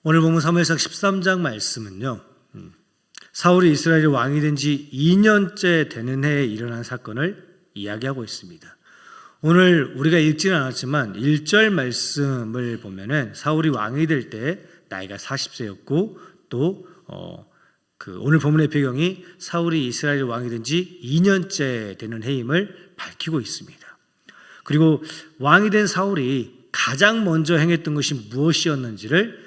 오늘 보면 사무엘상 13장 말씀은요, 사울이 이스라엘의 왕이 된 지 2년째 되는 해에 일어난 사건을 이야기하고 있습니다. 오늘 우리가 읽지는 않았지만 1절 말씀을 보면은 사울이 왕이 될 때 나이가 40세였고 또 오늘 본문의 배경이 사울이 이스라엘 왕이 된 지 2년째 되는 해임을 밝히고 있습니다. 그리고 왕이 된 사울이 가장 먼저 행했던 것이 무엇이었는지를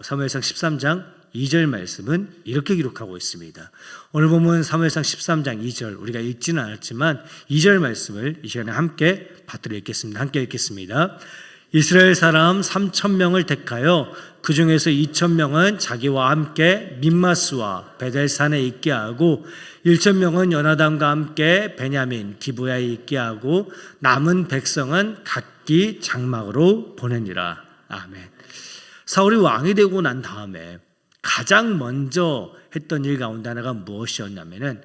사무엘상 13장 2절 말씀은 이렇게 기록하고 있습니다. 오늘 보면 사무엘상 13장 2절, 우리가 읽지는 않았지만 2절 말씀을 이 시간에 함께 받들어 읽겠습니다. 함께 읽겠습니다. 이스라엘 사람 3,000명을 택하여 그 중에서 2,000명은 자기와 함께 밋마스와 베델산에 있게 하고 1,000명은 요나단과 함께 베냐민 기브야에 있게 하고 남은 백성은 각기 장막으로 보내니라. 아멘. 사울이 왕이 되고 난 다음에 가장 먼저 했던 일 가운데 하나가 무엇이었냐면은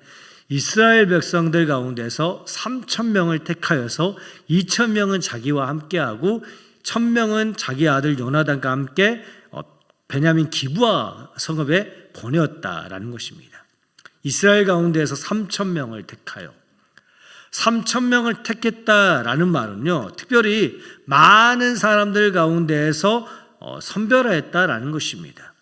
이스라엘 백성들 가운데서 3,000명을 택하여서 2,000명은 자기와 함께하고 1,000명은 자기 아들 요나단과 함께 베냐민 기브아 성읍에 보내었다라는 것입니다. 이스라엘 가운데에서 3,000명을 택하여 3,000명을 택했다라는 말은요, 특별히 많은 사람들 가운데에서 선별하였다라는 것입니다.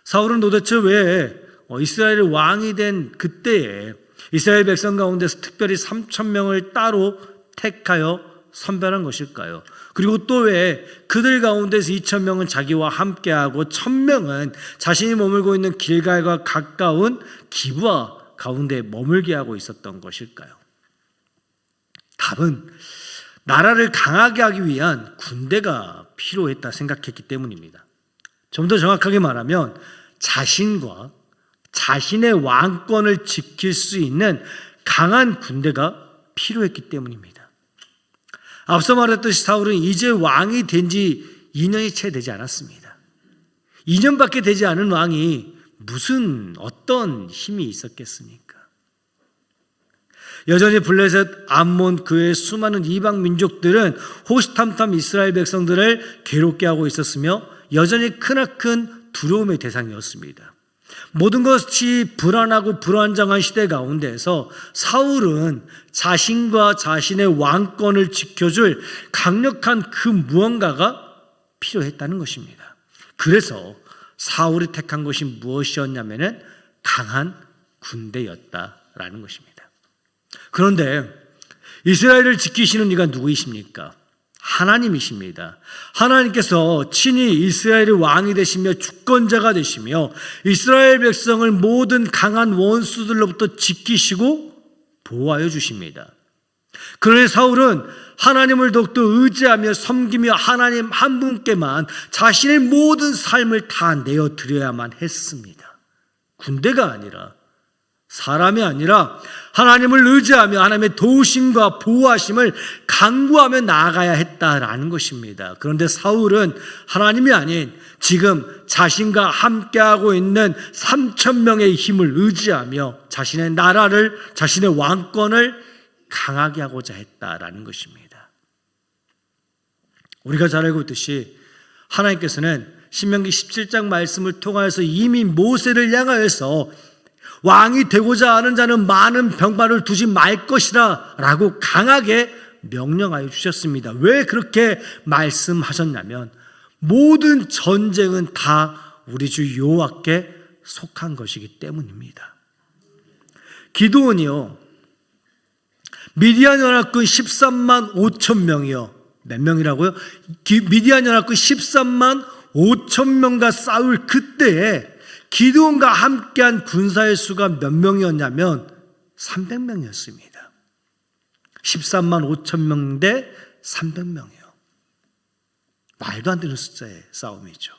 사울은 도대체 왜 이스라엘의 왕이 된 그때에 이스라엘 백성 가운데서 특별히 3,000명을 따로 택하여 선별한 것일까요? 그리고 또 왜 그들 가운데서 2,000명은 자기와 함께하고 1,000명은 자신이 머물고 있는 길갈과 가까운 기브아 가운데 머물게 하고 있었던 것일까요? 답은 나라를 강하게 하기 위한 군대가 필요했다 생각했기 때문입니다. 좀 더 정확하게 말하면 자신과 자신의 왕권을 지킬 수 있는 강한 군대가 필요했기 때문입니다. 앞서 말했듯이 사울은 이제 왕이 된 지 2년이 채 되지 않았습니다. 2년밖에 되지 않은 왕이 어떤 힘이 있었겠습니까? 여전히 블레셋, 암몬, 그의 수많은 이방 민족들은 호시탐탐 이스라엘 백성들을 괴롭게 하고 있었으며 여전히 크나큰 두려움의 대상이었습니다. 모든 것이 불안하고 불안정한 시대 가운데서 사울은 자신과 자신의 왕권을 지켜줄 강력한 그 무언가가 필요했다는 것입니다. 그래서 사울이 택한 것이 무엇이었냐면은 강한 군대였다라는 것입니다. 그런데 이스라엘을 지키시는 이가 누구이십니까? 하나님이십니다. 하나님께서 친히 이스라엘의 왕이 되시며 주권자가 되시며 이스라엘 백성을 모든 강한 원수들로부터 지키시고 보호하여 주십니다. 그러나 사울은 하나님을 더욱더 의지하며 섬기며 하나님 한 분께만 자신의 모든 삶을 다 내어드려야만 했습니다. 군대가 아니라, 사람이 아니라 하나님을 의지하며 하나님의 도우심과 보호하심을 간구하며 나아가야 했다라는 것입니다. 그런데 사울은 하나님이 아닌 지금 자신과 함께하고 있는 3,000명의 힘을 의지하며 자신의 나라를, 자신의 왕권을 강하게 하고자 했다라는 것입니다. 우리가 잘 알고 있듯이 하나님께서는 신명기 17장 말씀을 통하여서 이미 모세를 향하여서 왕이 되고자 하는 자는 많은 병마를 두지 말 것이라 라고 강하게 명령하여 주셨습니다. 왜 그렇게 말씀하셨냐면 모든 전쟁은 다 우리 주 여호와께 속한 것이기 때문입니다. 기드온이요, 미디안 연합군 13만 5천 명이요. 몇 명이라고요? 미디안 연합군 13만 5천 명과 싸울 그때에 기드온과 함께한 군사의 수가 몇 명이었냐면 300명이었습니다. 13만 5천 명 대 300명이요. 말도 안 되는 숫자의 싸움이죠.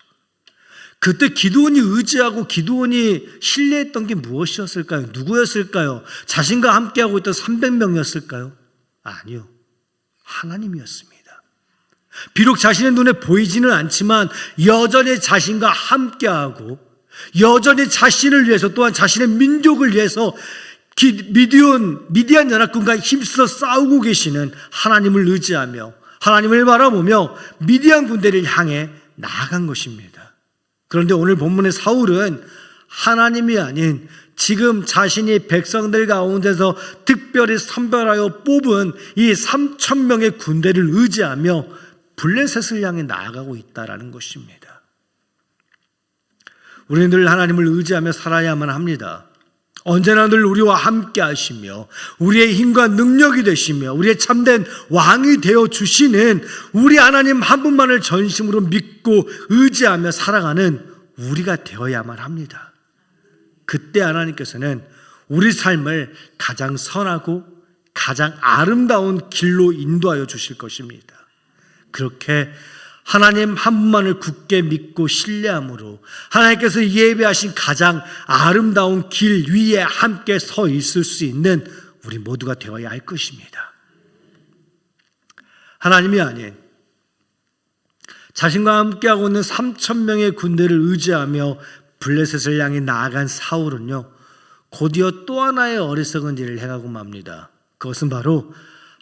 그때 기드온이 의지하고 기드온이 신뢰했던 게 무엇이었을까요? 누구였을까요? 자신과 함께하고 있던 300명이었을까요? 아니요. 하나님이었습니다. 비록 자신의 눈에 보이지는 않지만 여전히 자신과 함께하고 여전히 자신을 위해서 또한 자신의 민족을 위해서 미디안 연합군과 힘써 싸우고 계시는 하나님을 의지하며 하나님을 바라보며 미디안 군대를 향해 나아간 것입니다. 그런데 오늘 본문의 사울은 하나님이 아닌 지금 자신이 백성들 가운데서 특별히 선별하여 뽑은 이 3,000명의 군대를 의지하며 블레셋을 향해 나아가고 있다라는 것입니다. 우리는 늘 하나님을 의지하며 살아야만 합니다. 언제나 늘 우리와 함께 하시며 우리의 힘과 능력이 되시며 우리의 참된 왕이 되어 주시는 우리 하나님 한 분만을 전심으로 믿고 의지하며 살아가는 우리가 되어야만 합니다. 그때 하나님께서는 우리 삶을 가장 선하고 가장 아름다운 길로 인도하여 주실 것입니다. 그렇게 하나님 한 분만을 굳게 믿고 신뢰함으로 하나님께서 예비하신 가장 아름다운 길 위에 함께 서 있을 수 있는 우리 모두가 되어야 할 것입니다. 하나님이 아닌 자신과 함께하고 있는 3,000명의 군대를 의지하며 블레셋을 향해 나아간 사울은요, 곧이어 또 하나의 어리석은 일을 행하고 맙니다. 그것은 바로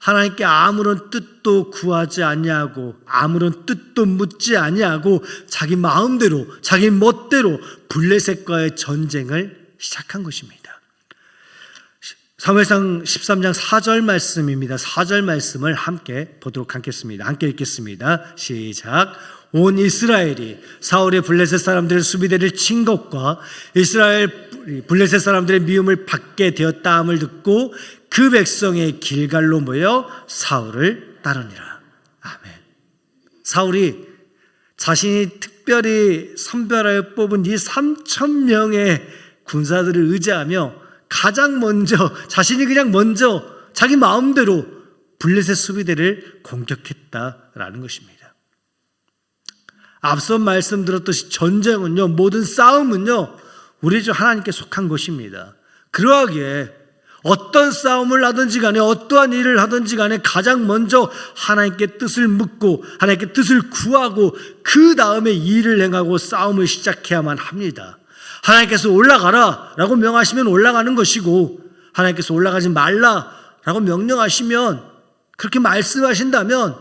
하나님께 아무런 뜻도 구하지 아니하고 아무런 뜻도 묻지 아니하고 자기 마음대로 자기 멋대로 블레셋과의 전쟁을 시작한 것입니다. 사무엘상 13장 4절 말씀입니다. 4절 말씀을 함께 보도록 하겠습니다. 함께 읽겠습니다. 시작. 온 이스라엘이 사울의 블레셋 사람들의 수비대를 친 것과 블레셋 사람들의 미움을 받게 되었다함을 듣고 그 백성의 길갈로 모여 사울을 따르니라. 아멘. 사울이 자신이 특별히 선별하여 뽑은 이 3,000명의 군사들을 의지하며 가장 먼저 자신이 그냥 먼저 자기 마음대로 블레셋 수비대를 공격했다라는 것입니다. 앞서 말씀드렸듯이 전쟁은요, 모든 싸움은요, 우리 주 하나님께 속한 것입니다. 그러하기에 어떤 싸움을 하든지 간에 어떠한 일을 하든지 간에 가장 먼저 하나님께 뜻을 묻고 하나님께 뜻을 구하고 그 다음에 일을 행하고 싸움을 시작해야만 합니다. 하나님께서 올라가라 라고 명하시면 올라가는 것이고 하나님께서 올라가지 말라 라고 명령하시면 그렇게 말씀하신다면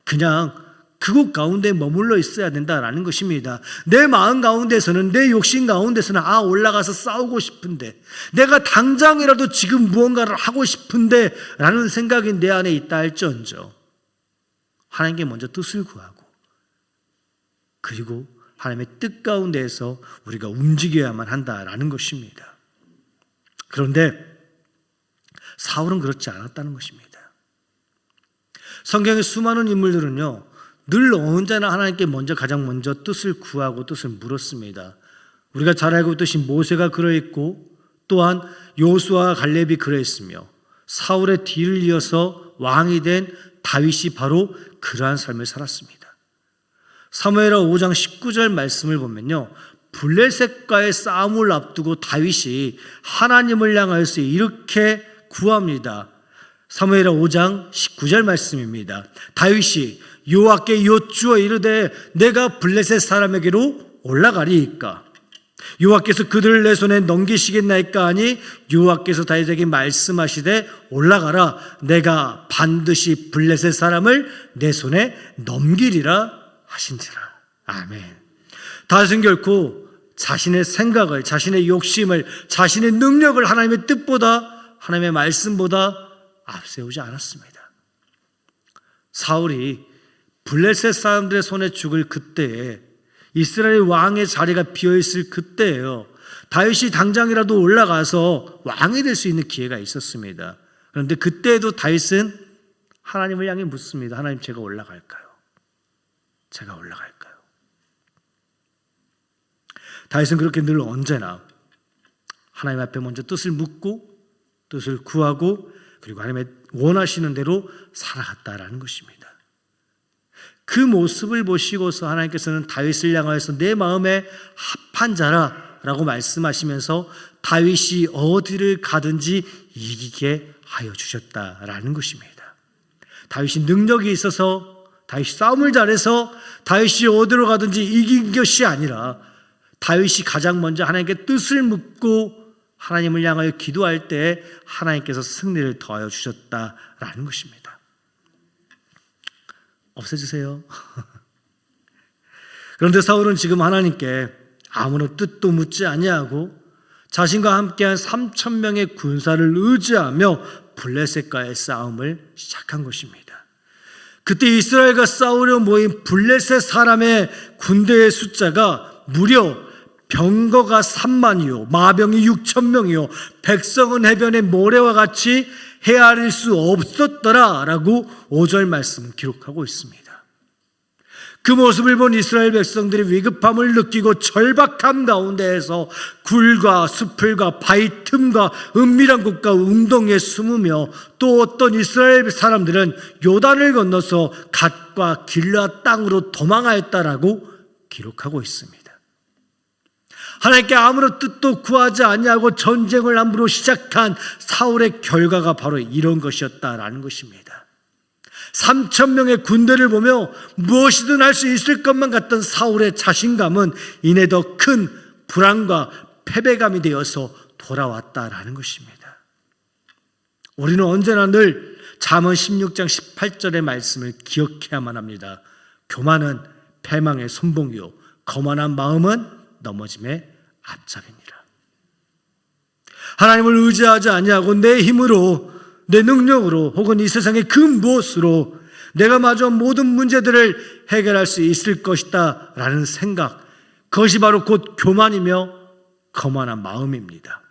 그냥 그곳 가운데 머물러 있어야 된다라는 것입니다. 내 마음 가운데서는 내 욕심 가운데서는 올라가서 싸우고 싶은데 내가 당장이라도 지금 무언가를 하고 싶은데 라는 생각이 내 안에 있다 할지언정 하나님께 먼저 뜻을 구하고 그리고 하나님의 뜻 가운데에서 우리가 움직여야만 한다라는 것입니다. 그런데 사울은 그렇지 않았다는 것입니다. 성경의 수많은 인물들은요, 늘 언제나 하나님께 가장 먼저 뜻을 구하고 뜻을 물었습니다. 우리가 잘 알고 있듯이 모세가 그러했고 또한 여호수아와 갈렙이 그러했으며 사울의 뒤를 이어서 왕이 된 다윗이 바로 그러한 삶을 살았습니다. 사무엘하 5장 19절 말씀을 보면요, 블레셋과의 싸움을 앞두고 다윗이 하나님을 향하여서 이렇게 구합니다. 사무엘하 5장 19절 말씀입니다. 다윗이 여호와께 여쭈어 이르되 내가 블레셋 사람에게로 올라가리이까 여호와께서 그들을 내 손에 넘기시겠나이까 하니 여호와께서 다윗에게 말씀하시되 올라가라 내가 반드시 블레셋 사람을 내 손에 넘기리라 하신지라. 아멘. 다윗은 결코 자신의 생각을, 자신의 욕심을, 자신의 능력을 하나님의 뜻보다, 하나님의 말씀보다 앞세우지 않았습니다. 사울이 블레셋 사람들의 손에 죽을 그때에, 이스라엘 왕의 자리가 비어있을 그때예요, 다윗이 당장이라도 올라가서 왕이 될 수 있는 기회가 있었습니다. 그런데 그때에도 다윗은 하나님을 향해 묻습니다. 하나님, 제가 올라갈까요? 제가 올라갈까요? 다윗은 그렇게 늘 언제나 하나님 앞에 먼저 뜻을 묻고 뜻을 구하고 그리고 하나님의 원하시는 대로 살아갔다라는 것입니다. 그 모습을 보시고서 하나님께서는 다윗을 향하여서 내 마음에 합한 자라라고 말씀하시면서 다윗이 어디를 가든지 이기게 하여 주셨다라는 것입니다. 다윗이 능력이 있어서, 다윗이 싸움을 잘해서 다윗이 어디로 가든지 이긴 것이 아니라 다윗이 가장 먼저 하나님께 뜻을 묻고 하나님을 향하여 기도할 때 하나님께서 승리를 더하여 주셨다라는 것입니다. 없애주세요. 그런데 사울은 지금 하나님께 아무런 뜻도 묻지 아니하고 자신과 함께한 3,000명의 군사를 의지하며 블레셋과의 싸움을 시작한 것입니다. 그때 이스라엘과 싸우려 모인 블레셋 사람의 군대의 숫자가 무려 병거가 3만이요 마병이 6,000명이요 백성은 해변의 모래와 같이 헤아릴 수 없었더라 라고 5절 말씀을 기록하고 있습니다. 그 모습을 본 이스라엘 백성들이 위급함을 느끼고 절박함 가운데에서 굴과 수풀과 바위 틈과 은밀한 곳과 웅덩이에 숨으며 또 어떤 이스라엘 사람들은 요단을 건너서 갓과 길르앗 땅으로 도망하였다라고 기록하고 있습니다. 하나님께 아무런 뜻도 구하지 아니하고 전쟁을 함부로 시작한 사울의 결과가 바로 이런 것이었다라는 것입니다. 3,000명의 군대를 보며 무엇이든 할 수 있을 것만 같던 사울의 자신감은 이내 더 큰 불안과 패배감이 되어서 돌아왔다라는 것입니다. 우리는 언제나 늘 잠언 16장 18절의 말씀을 기억해야만 합니다. 교만은 패망의 손봉이요 거만한 마음은 넘어짐의 앞잡이니라. 하나님을 의지하지 아니하고 내 힘으로 내 능력으로 혹은 이 세상의 그 무엇으로 내가 마주한 모든 문제들을 해결할 수 있을 것이다 라는 생각, 그것이 바로 곧 교만이며 거만한 마음입니다.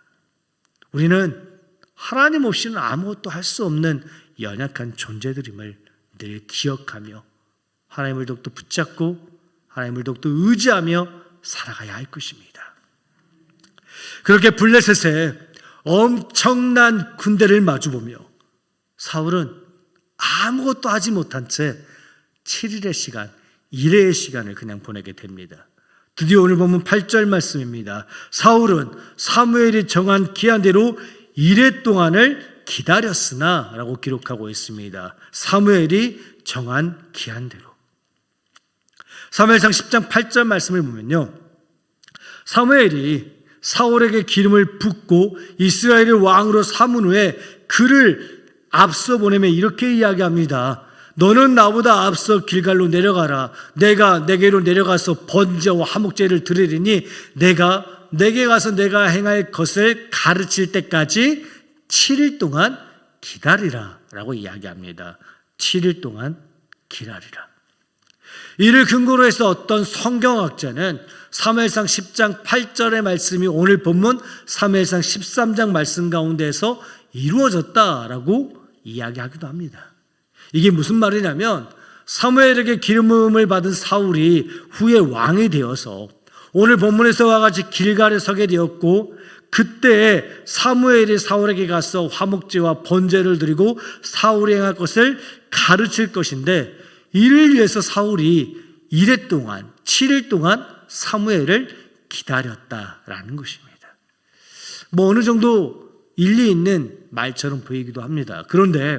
우리는 하나님 없이는 아무것도 할 수 없는 연약한 존재들임을 늘 기억하며 하나님을 더욱더 붙잡고 하나님을 더욱더 의지하며 살아가야 할 것입니다. 그렇게 블레셋의 엄청난 군대를 마주보며 사울은 아무것도 하지 못한 채 7일의 시간, 일회의 시간을 그냥 보내게 됩니다. 드디어 오늘 보면 8절 말씀입니다. 사울은 사무엘이 정한 기한대로 일회 동안을 기다렸으나 라고 기록하고 있습니다. 사무엘이 정한 기한대로. 사무엘상 10장 8절 말씀을 보면요, 사무엘이 사울에게 기름을 붓고 이스라엘의 왕으로 삼은 후에 그를 앞서 보내며 이렇게 이야기합니다. 너는 나보다 앞서 길갈로 내려가라. 내가 내게로 내려가서 번제와 화목제를 드리리니 내가 내게 가서 내가 행할 것을 가르칠 때까지 7일 동안 기다리라 라고 이야기합니다. 7일 동안 기다리라. 이를 근거로 해서 어떤 성경학자는 사무엘상 10장 8절의 말씀이 오늘 본문 사무엘상 13장 말씀 가운데에서 이루어졌다라고 이야기하기도 합니다. 이게 무슨 말이냐면 사무엘에게 기름 부음을 받은 사울이 후에 왕이 되어서 오늘 본문에서와 같이 길갈에 서게 되었고, 그때 사무엘이 사울에게 가서 화목제와 번제를 드리고 사울이 행할 것을 가르칠 것인데, 이를 위해서 사울이 1회 동안 7일 동안 사무엘을 기다렸다라는 것입니다. 어느 정도 일리 있는 말처럼 보이기도 합니다. 그런데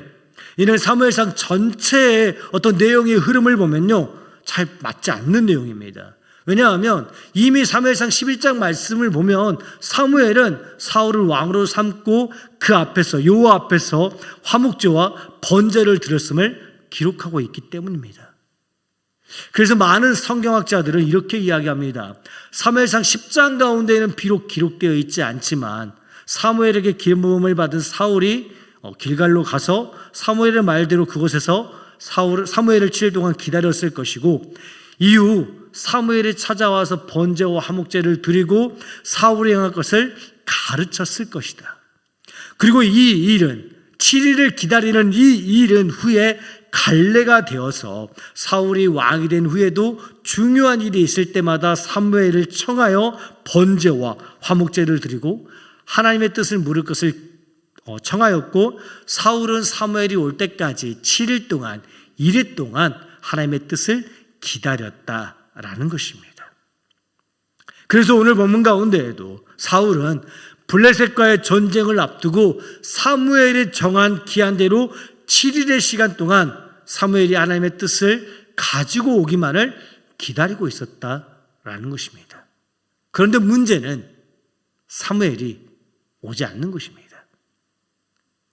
이는 사무엘상 전체의 어떤 내용의 흐름을 보면요, 잘 맞지 않는 내용입니다. 왜냐하면 이미 사무엘상 11장 말씀을 보면 사무엘은 사울을 왕으로 삼고 그 앞에서 여호와 앞에서 화목제와 번제를 드렸음을 기록하고 있기 때문입니다. 그래서 많은 성경학자들은 이렇게 이야기합니다. 사무엘상 10장 가운데에는 비록 기록되어 있지 않지만 사무엘에게 기름 부음을 받은 사울이 길갈로 가서 사무엘의 말대로 그곳에서 사무엘을 7일 동안 기다렸을 것이고, 이후 사무엘이 찾아와서 번제와 화목제를 드리고 사울이 행할 것을 가르쳤을 것이다. 그리고 이 일은 7일을 기다리는 이 일은 후에 갈래가 되어서 사울이 왕이 된 후에도 중요한 일이 있을 때마다 사무엘을 청하여 번제와 화목제를 드리고 하나님의 뜻을 물을 것을 청하였고, 사울은 사무엘이 올 때까지 7일 동안 1회 동안 하나님의 뜻을 기다렸다라는 것입니다. 그래서 오늘 본문 가운데에도 사울은 블레셋과의 전쟁을 앞두고 사무엘이 정한 기한대로 7일의 시간 동안 사무엘이 하나님의 뜻을 가지고 오기만을 기다리고 있었다라는 것입니다. 그런데 문제는 사무엘이 오지 않는 것입니다.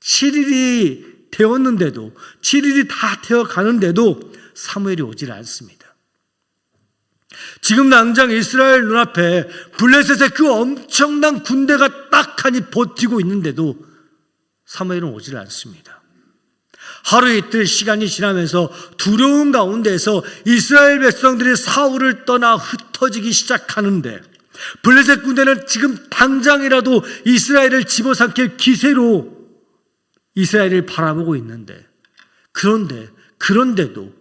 7일이 되었는데도, 7일이 다 되어 가는데도 사무엘이 오질 않습니다. 지금 당장 이스라엘 눈앞에 블레셋의 그 엄청난 군대가 딱하니 버티고 있는데도 사무엘은 오질 않습니다. 하루 이틀 시간이 지나면서 두려운 가운데서 이스라엘 백성들이 사울을 떠나 흩어지기 시작하는데, 블레셋 군대는 지금 당장이라도 이스라엘을 집어삼킬 기세로 이스라엘을 바라보고 있는데, 그런데도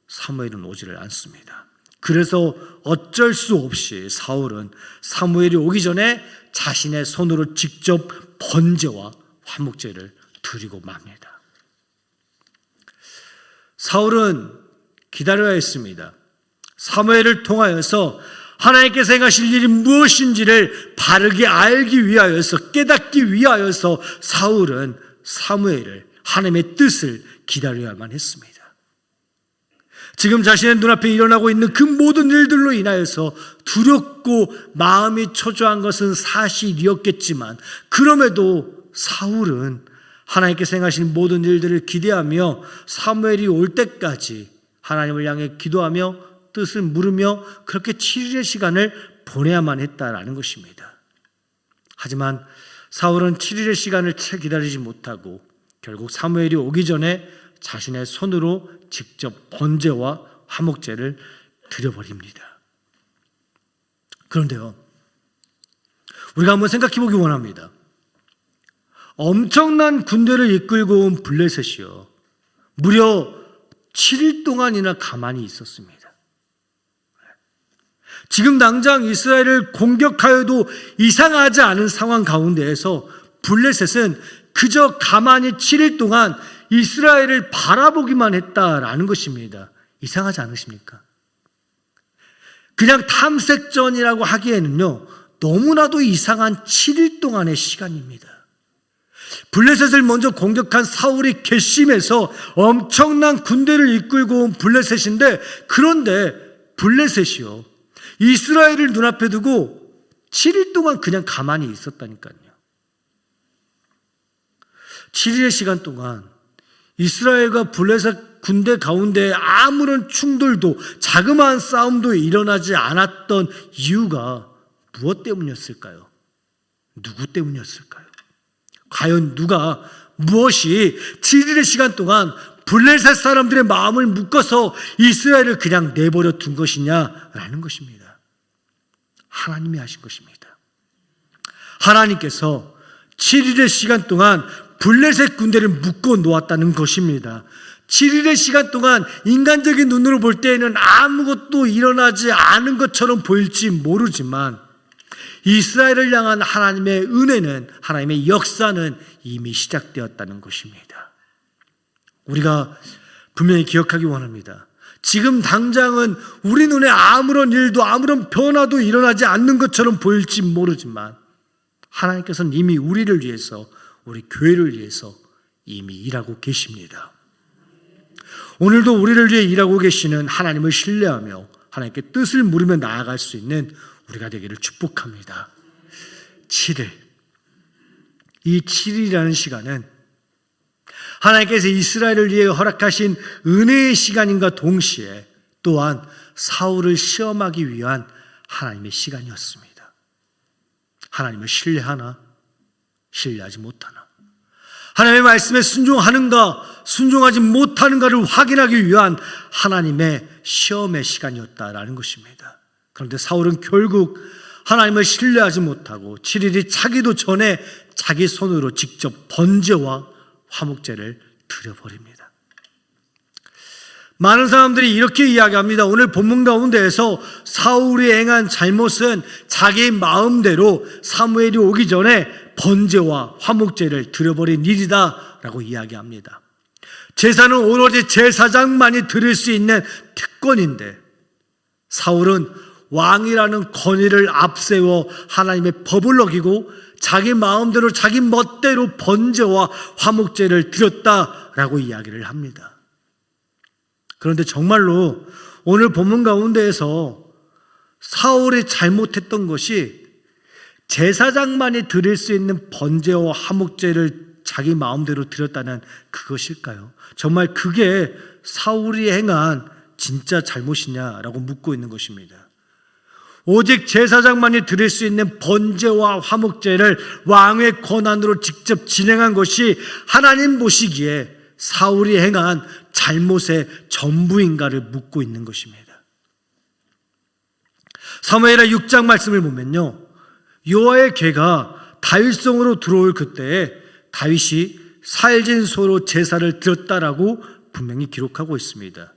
사무엘은 오지를 않습니다. 그래서 어쩔 수 없이 사울은 사무엘이 오기 전에 자신의 손으로 직접 번제와 화목제를 드리고 맙니다. 사울은 기다려야 했습니다. 사무엘을 통하여서 하나님께서 행하실 일이 무엇인지를 바르게 알기 위하여서, 깨닫기 위하여서 사울은 사무엘을, 하나님의 뜻을 기다려야만 했습니다. 지금 자신의 눈앞에 일어나고 있는 그 모든 일들로 인하여서 두렵고 마음이 초조한 것은 사실이었겠지만, 그럼에도 사울은 하나님께서 행하신 모든 일들을 기대하며 사무엘이 올 때까지 하나님을 향해 기도하며 뜻을 물으며 그렇게 7일의 시간을 보내야만 했다라는 것입니다. 하지만 사울은 7일의 시간을 채 기다리지 못하고 결국 사무엘이 오기 전에 자신의 손으로 직접 번제와 화목제를 드려버립니다. 그런데요, 우리가 한번 생각해 보기 원합니다. 엄청난 군대를 이끌고 온 블레셋이요, 무려 7일 동안이나 가만히 있었습니다. 지금 당장 이스라엘을 공격하여도 이상하지 않은 상황 가운데에서 블레셋은 그저 가만히 7일 동안 이스라엘을 바라보기만 했다라는 것입니다. 이상하지 않으십니까? 그냥 탐색전이라고 하기에는요, 너무나도 이상한 7일 동안의 시간입니다. 블레셋을 먼저 공격한 사울이 괘씸해서 엄청난 군대를 이끌고 온 블레셋인데, 그런데 블레셋이요, 이스라엘을 눈앞에 두고 7일 동안 그냥 가만히 있었다니까요. 7일의 시간 동안 이스라엘과 블레셋 군대 가운데 아무런 충돌도, 자그마한 싸움도 일어나지 않았던 이유가 무엇 때문이었을까요? 누구 때문이었을까요? 과연 누가, 무엇이 7일의 시간 동안 블레셋 사람들의 마음을 묶어서 이스라엘을 그냥 내버려 둔 것이냐라는 것입니다. 하나님이 하신 것입니다. 하나님께서 7일의 시간 동안 블레셋 군대를 묶어 놓았다는 것입니다. 7일의 시간 동안 인간적인 눈으로 볼 때에는 아무것도 일어나지 않은 것처럼 보일지 모르지만, 이스라엘을 향한 하나님의 은혜는, 하나님의 역사는 이미 시작되었다는 것입니다. 우리가 분명히 기억하기 원합니다. 지금 당장은 우리 눈에 아무런 일도, 아무런 변화도 일어나지 않는 것처럼 보일지 모르지만, 하나님께서는 이미 우리를 위해서, 우리 교회를 위해서 이미 일하고 계십니다. 오늘도 우리를 위해 일하고 계시는 하나님을 신뢰하며 하나님께 뜻을 물으며 나아갈 수 있는 우리가 되기를 축복합니다. 7일, 이 7일이라는 시간은 하나님께서 이스라엘을 위해 허락하신 은혜의 시간인가 동시에 또한 사울을 시험하기 위한 하나님의 시간이었습니다. 하나님을 신뢰하나, 신뢰하지 못하나, 하나님의 말씀에 순종하는가, 순종하지 못하는가를 확인하기 위한 하나님의 시험의 시간이었다라는 것입니다. 그런데 사울은 결국 하나님을 신뢰하지 못하고 7일이 차기도 전에 자기 손으로 직접 번제와 화목제를 드려버립니다. 많은 사람들이 이렇게 이야기합니다. 오늘 본문 가운데에서 사울이 행한 잘못은 자기 마음대로 사무엘이 오기 전에 번제와 화목제를 드려버린 일이다 라고 이야기합니다. 제사는 오로지 제사장만이 드릴 수 있는 특권인데, 사울은 왕이라는 권위를 앞세워 하나님의 법을 어기고 자기 마음대로, 자기 멋대로 번제와 화목제를 드렸다라고 이야기를 합니다. 그런데 정말로 오늘 본문 가운데에서 사울이 잘못했던 것이 제사장만이 드릴 수 있는 번제와 화목제를 자기 마음대로 드렸다는 그것일까요? 정말 그게 사울이 행한 진짜 잘못이냐라고 묻고 있는 것입니다. 오직 제사장만이 드릴 수 있는 번제와 화목제를 왕의 권한으로 직접 진행한 것이 하나님 보시기에 사울이 행한 잘못의 전부인가를 묻고 있는 것입니다. 사무엘하 6장 말씀을 보면요, 여호와의 궤가 다윗성으로 들어올 그때에 다윗이 살진 소로 제사를 드렸다라고 분명히 기록하고 있습니다.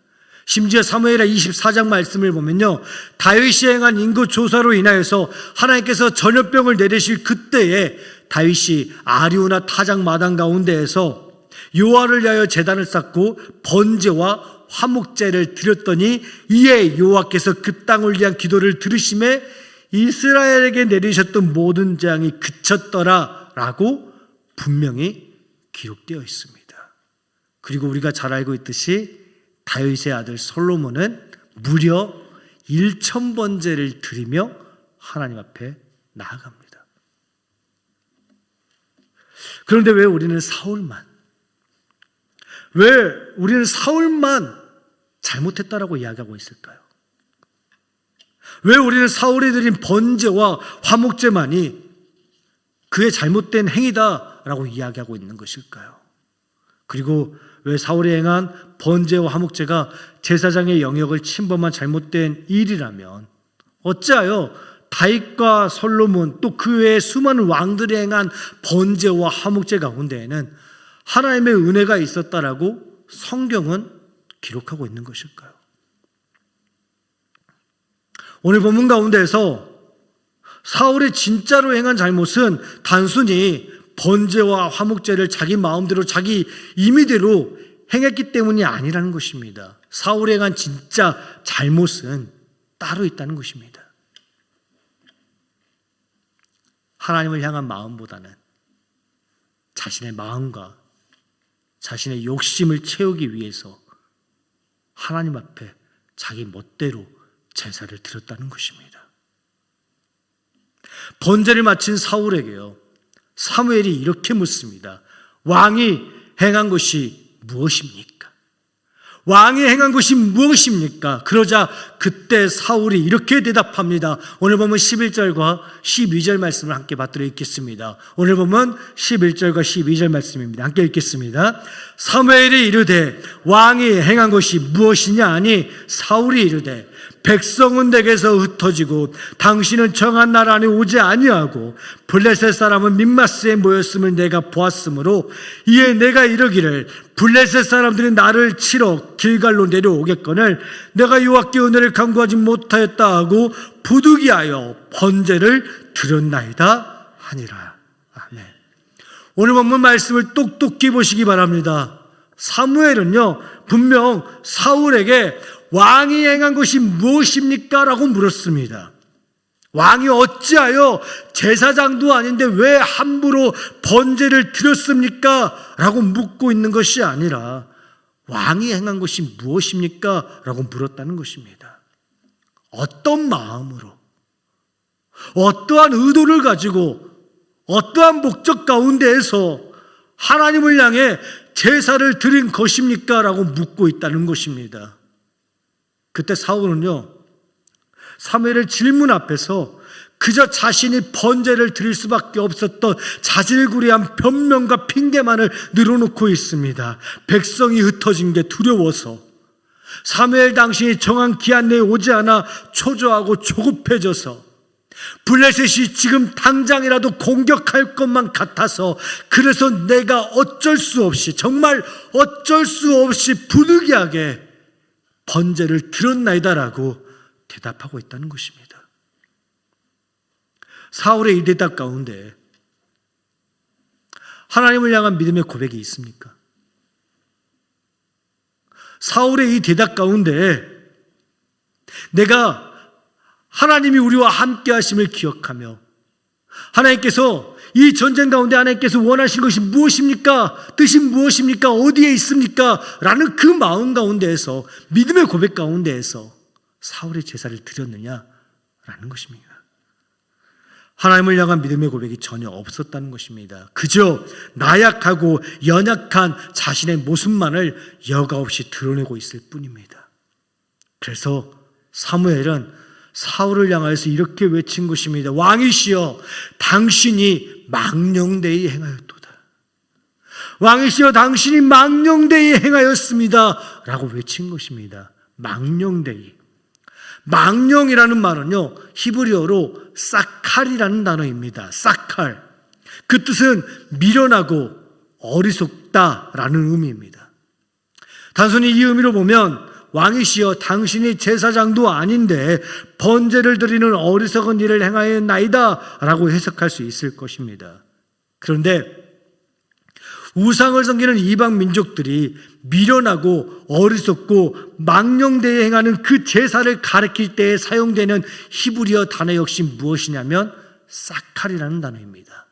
심지어 사무엘하 24장 말씀을 보면요, 다윗이 행한 인구 조사로 인하여서 하나님께서 전염병을 내리실 그때에 다윗이 아리우나 타작 마당 가운데에서 여호와를 위하여 제단을 쌓고 번제와 화목제를 드렸더니 이에 여호와께서 그 땅을 위한 기도를 들으심에 이스라엘에게 내리셨던 모든 재앙이 그쳤더라 라고 분명히 기록되어 있습니다. 그리고 우리가 잘 알고 있듯이 다윗의 아들 솔로몬은 무려 1000번제를 드리며 하나님 앞에 나아갑니다. 그런데 왜 우리는 사울만 잘못했다라고 이야기하고 있을까요? 왜 우리는 사울이 드린 번제와 화목제만이 그의 잘못된 행위다라고 이야기하고 있는 것일까요? 그리고 왜 사울이 행한 번제와 화목제가 제사장의 영역을 침범한 잘못된 일이라면 어찌하여 다윗과 솔로몬 또 그 외에 수많은 왕들이 행한 번제와 화목제 가운데에는 하나님의 은혜가 있었다라고 성경은 기록하고 있는 것일까요? 오늘 본문 가운데에서 사울이 진짜로 행한 잘못은 단순히 번제와 화목제를 자기 마음대로 자기 임의대로 행했기 때문이 아니라는 것입니다. 사울이 행한 진짜 잘못은 따로 있다는 것입니다. 하나님을 향한 마음보다는 자신의 마음과 자신의 욕심을 채우기 위해서 하나님 앞에 자기 멋대로 제사를 드렸다는 것입니다. 번제를 마친 사울에게요, 사무엘이 이렇게 묻습니다. 왕이 행한 것이 무엇입니까? 왕이 행한 것이 무엇입니까? 그러자 그때 사울이 이렇게 대답합니다. 오늘 보면 11절과 12절 말씀을 함께 받들어 읽겠습니다. 오늘 보면 11절과 12절 말씀입니다. 함께 읽겠습니다. 사무엘이 이르되 왕이 행한 것이 무엇이냐 하니 사울이 이르되 백성은 내게서 흩어지고 당신은 정한 날 안에 오지 아니하고 블레셋 사람은 믹마스에 모였음을 내가 보았으므로 이에 내가 이르기를 블레셋 사람들이 나를 치러 길갈로 내려오겠거늘 내가 여호와께 은혜를 간구하지 못하였다 하고 부득이하여 번제를 드렸나이다 하니라. 아멘. 오늘 본문 말씀을 똑똑히 보시기 바랍니다. 사무엘은요, 분명 사울에게 왕이 행한 것이 무엇입니까? 라고 물었습니다. 왕이 어찌하여 제사장도 아닌데 왜 함부로 번제를 드렸습니까? 라고 묻고 있는 것이 아니라 왕이 행한 것이 무엇입니까? 라고 물었다는 것입니다. 어떤 마음으로, 어떠한 의도를 가지고, 어떠한 목적 가운데에서 하나님을 향해 제사를 드린 것입니까? 라고 묻고 있다는 것입니다. 그때 사울은요, 사무엘의 질문 앞에서 그저 자신이 번제를 드릴 수밖에 없었던 자질구레한 변명과 핑계만을 늘어놓고 있습니다. 백성이 흩어진 게 두려워서, 사무엘 당신이 정한 기한 내에 오지 않아 초조하고 조급해져서, 블레셋이 지금 당장이라도 공격할 것만 같아서, 그래서 내가 어쩔 수 없이, 정말 어쩔 수 없이 부득이하게 번제를 드렸나이다라고 대답하고 있다는 것입니다. 사울의 이 대답 가운데 하나님을 향한 믿음의 고백이 있습니까? 사울의 이 대답 가운데 내가 하나님이 우리와 함께 하심을 기억하며 하나님께서 이 전쟁 가운데 하나님께서 원하신 것이 무엇입니까? 뜻이 무엇입니까? 어디에 있습니까? 라는 그 마음 가운데에서, 믿음의 고백 가운데에서 사울의 제사를 드렸느냐라는 것입니다. 하나님을 향한 믿음의 고백이 전혀 없었다는 것입니다. 그저 나약하고 연약한 자신의 모습만을 여과 없이 드러내고 있을 뿐입니다. 그래서 사무엘은 사울을 향하여서 이렇게 외친 것입니다. 왕이시여 당신이 망령되이 행하였도다. 왕이시여 당신이 망령되이 행하였습니다 라고 외친 것입니다. 망령되이. 망령이라는 말은요, 히브리어로 사칼이라는 단어입니다. 사칼. 그 뜻은 미련하고 어리석다라는 의미입니다. 단순히 이 의미로 보면 왕이시여 당신이 제사장도 아닌데 번제를 드리는 어리석은 일을 행하였나이다 라고 해석할 수 있을 것입니다. 그런데 우상을 섬기는 이방 민족들이 미련하고 어리석고 망령되이 행하는 그 제사를 가리킬 때에 사용되는 히브리어 단어 역시 무엇이냐면 사칼이라는 단어입니다.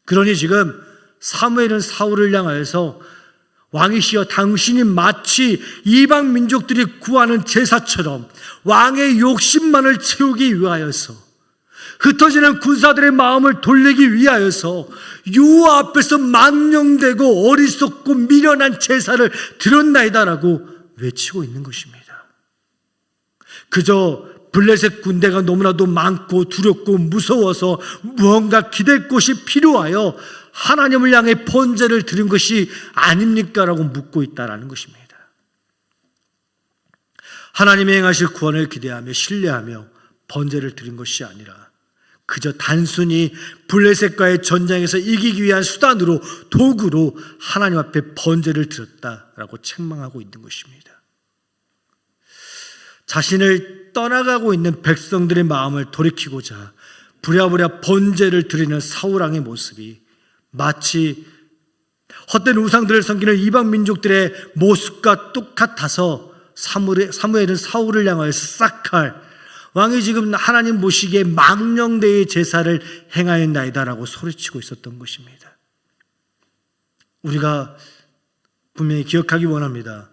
그러니 지금 사무엘은 사울을 향하여서 왕이시여 당신이 마치 이방 민족들이 구하는 제사처럼 왕의 욕심만을 채우기 위하여서 흩어지는 군사들의 마음을 돌리기 위하여서 여호와 앞에서 망령되고 어리석고 미련한 제사를 드렸나이다라고 외치고 있는 것입니다. 그저 블레셋 군대가 너무나도 많고 두렵고 무서워서 무언가 기댈 곳이 필요하여 하나님을 향해 번제를 드린 것이 아닙니까? 라고 묻고 있다는 것입니다. 하나님의 행하실 구원을 기대하며 신뢰하며 번제를 드린 것이 아니라 그저 단순히 블레셋과의 전쟁에서 이기기 위한 수단으로 도구로 하나님 앞에 번제를 드렸다라고 책망하고 있는 것입니다. 자신을 떠나가고 있는 백성들의 마음을 돌이키고자 부랴부랴 번제를 드리는 사울왕의 모습이 마치 헛된 우상들을 섬기는 이방 민족들의 모습과 똑같아서 사무엘은 사울을 향하여 사칼, 왕이 지금 하나님 보시기에 망령되이 제사를 행하였나이다라고 소리치고 있었던 것입니다. 우리가 분명히 기억하기 원합니다.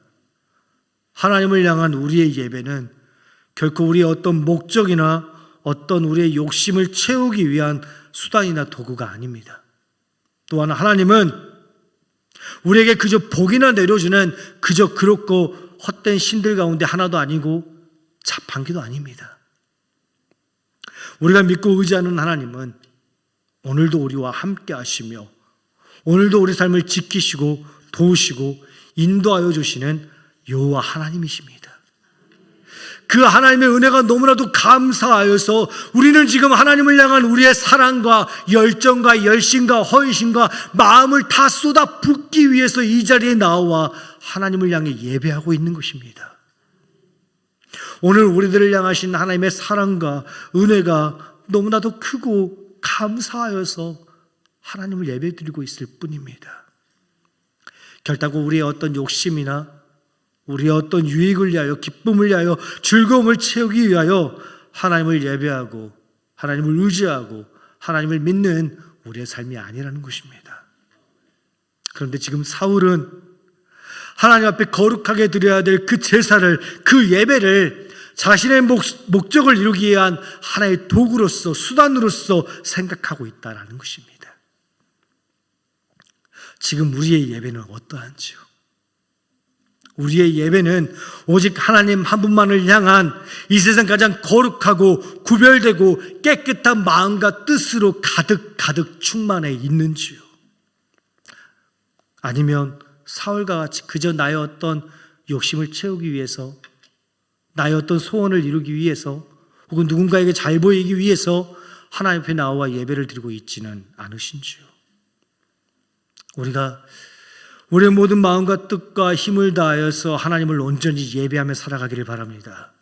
하나님을 향한 우리의 예배는 결코 우리의 어떤 목적이나 어떤 우리의 욕심을 채우기 위한 수단이나 도구가 아닙니다. 또한 하나님은 우리에게 그저 복이나 내려주는 그저 그렇고 헛된 신들 가운데 하나도 아니고 자판기도 아닙니다. 우리가 믿고 의지하는 하나님은 오늘도 우리와 함께 하시며 오늘도 우리 삶을 지키시고 도우시고 인도하여 주시는 여호와 하나님이십니다. 그 하나님의 은혜가 너무나도 감사하여서 우리는 지금 하나님을 향한 우리의 사랑과 열정과 열심과 헌신과 마음을 다 쏟아 붓기 위해서 이 자리에 나와 하나님을 향해 예배하고 있는 것입니다. 오늘 우리들을 향하신 하나님의 사랑과 은혜가 너무나도 크고 감사하여서 하나님을 예배드리고 있을 뿐입니다. 결단코 우리의 어떤 욕심이나 우리의 어떤 유익을 위하여 기쁨을 위하여 즐거움을 채우기 위하여 하나님을 예배하고 하나님을 의지하고 하나님을 믿는 우리의 삶이 아니라는 것입니다. 그런데 지금 사울은 하나님 앞에 거룩하게 드려야 될 그 제사를, 그 예배를 자신의 목적을 이루기 위한 하나의 도구로서, 수단으로서 생각하고 있다는 것입니다. 지금 우리의 예배는 어떠한지요? 우리의 예배는 오직 하나님 한 분만을 향한 이 세상 가장 거룩하고 구별되고 깨끗한 마음과 뜻으로 가득 충만해 있는지요? 아니면 사울과 같이 그저 나의 어떤 욕심을 채우기 위해서, 나의 어떤 소원을 이루기 위해서, 혹은 누군가에게 잘 보이기 위해서 하나님 앞에 나와 예배를 드리고 있지는 않으신지요? 우리가 우리의 모든 마음과 뜻과 힘을 다하여서 하나님을 온전히 예배하며 살아가기를 바랍니다.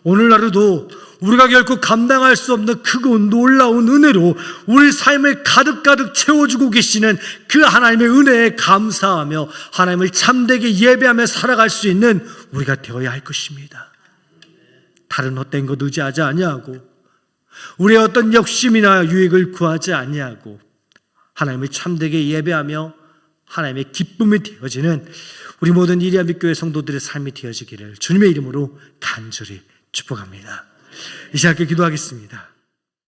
오늘날에도 우리가 결코 감당할 수 없는 크고 놀라운 은혜로 우리 삶을 가득 채워주고 계시는 그 하나님의 은혜에 감사하며 하나님을 참되게 예배하며 살아갈 수 있는 우리가 되어야 할 것입니다. 다른 헛된 것 의지하지 아니하고 우리의 어떤 욕심이나 유익을 구하지 아니하고 하나님을 참되게 예배하며 하나님의 기쁨이 되어지는 우리 모든 이리야 빛교회 성도들의 삶이 되어지기를 주님의 이름으로 간절히 축복합니다. 이 시간에 기도하겠습니다.